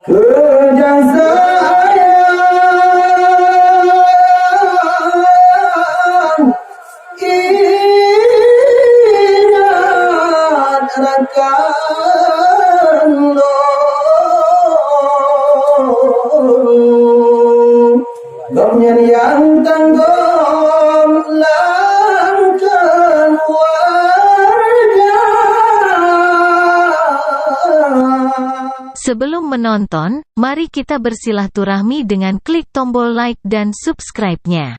Kerja sayang ingat rekan lo, gomnya yang tanggung langkan warga. Sebelum menonton, mari kita bersilaturahmi dengan klik tombol like dan subscribe-nya.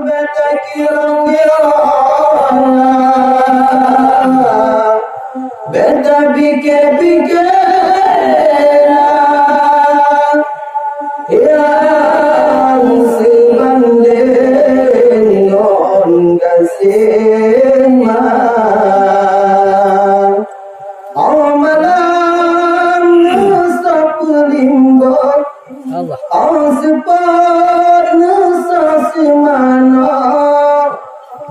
Beta kira-kira, beta pikir-pikir, yang sebanding non kasih mah, amalan nusa pelimbot, asepar nusa semana,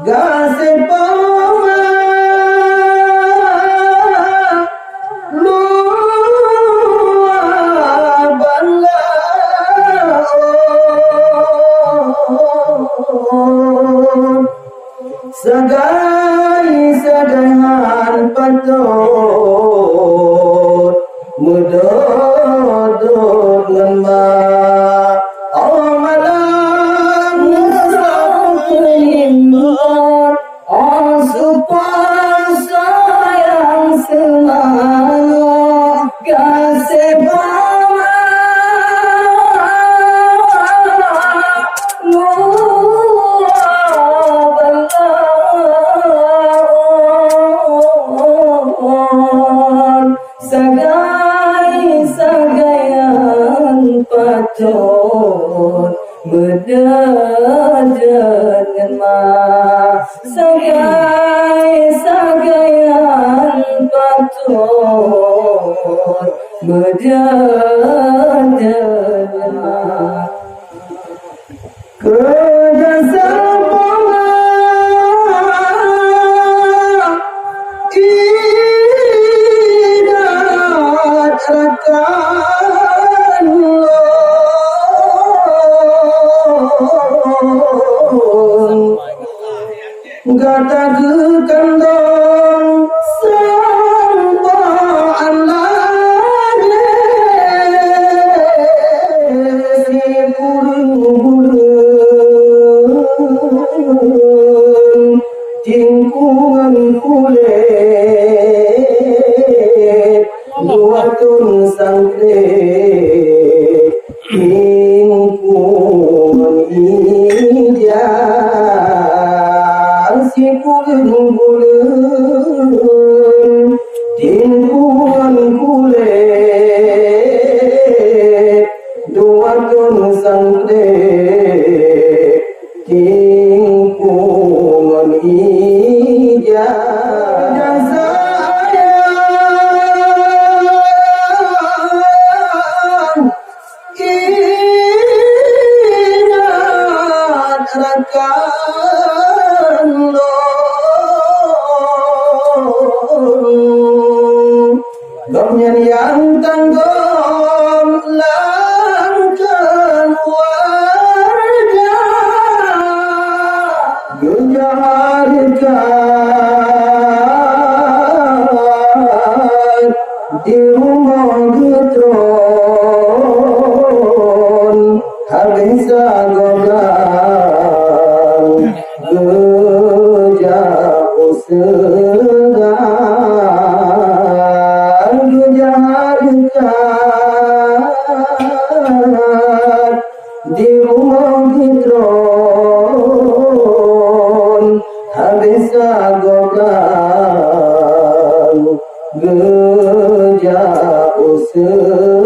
gasepama lua bala. Sagai-sagahan patut mudodot lemah amalan musafimot asupan sayang semangat kasebama sagai-sagayan patut berdadat ngemah, sagai-sagayan patut berdadat ngemah. Kerja sama ingat rekan lo, gata gekandong sampaan lagi si burung-burung tingkungan kulit dua tun sangkret tingkungan ijang si burung-burung tingkungan kulit dua tun sangkret tingkungan ijang sayang ingat rekan lo, gomnya yang tanggung langkan warga. Gejarkan di rumah getron habis goblang gejak usahan. Gejarkan di rumah getron habis goblang gejak usaha.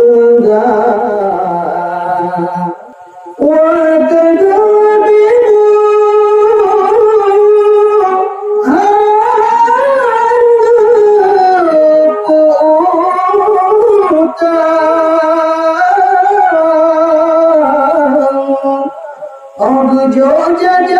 Jajan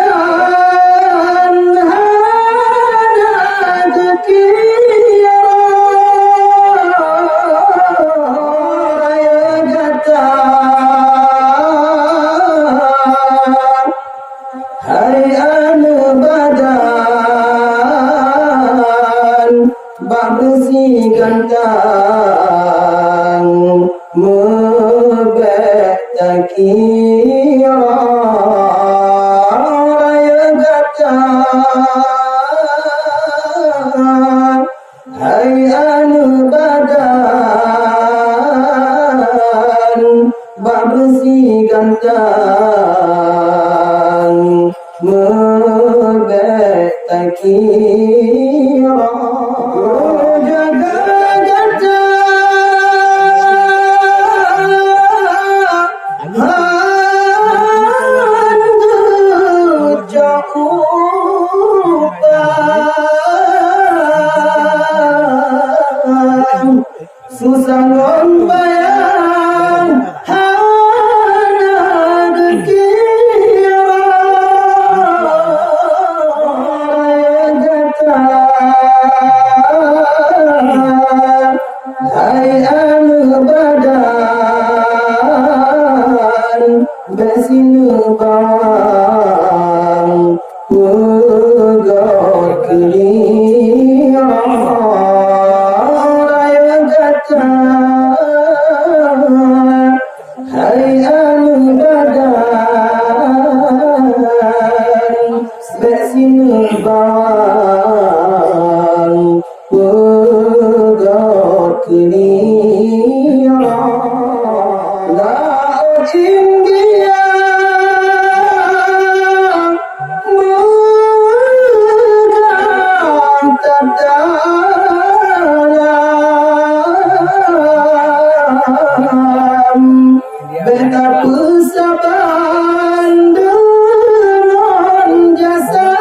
betapa sabar dengan jasa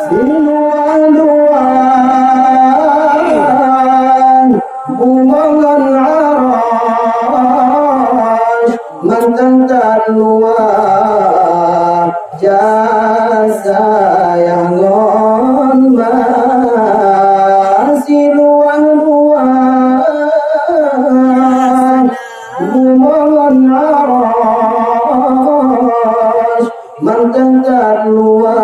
sinuan-nuan bumangan arash mantan luar jasa yang ngon masih luang-luang bumangan arash mantan luar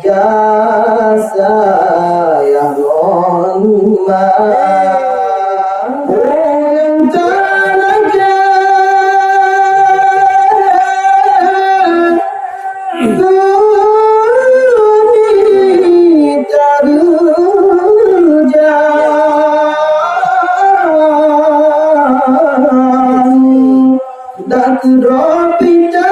jasa yang ngon dak dropitan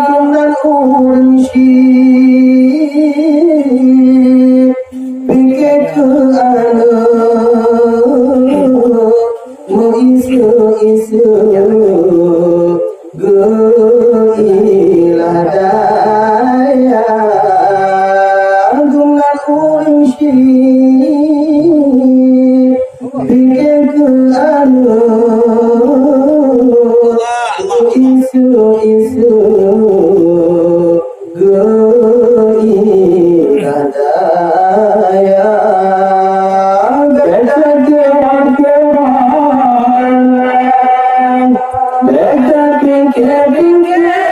dengan unsi pikir ke anu mengisu-isu geilah daya dengan unsi pikir ke anu isu-isu geilah daya beda kewan-kewan beda bingkai-bingkai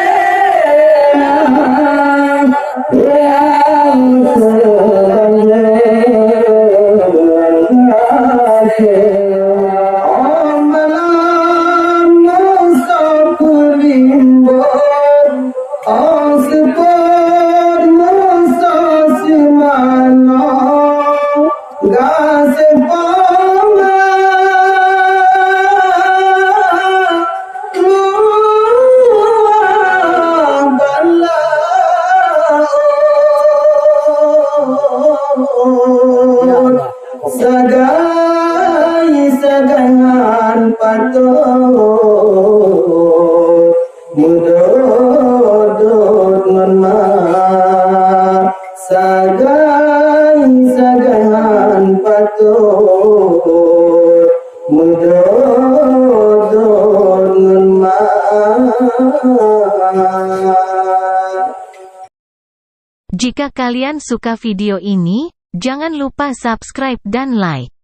yang malam musafir limbur asper musafir mana gase pama sagangan patut mudodot ngenma sagangan patut mudodot ngenma. Jika kalian suka video ini, jangan lupa subscribe dan like.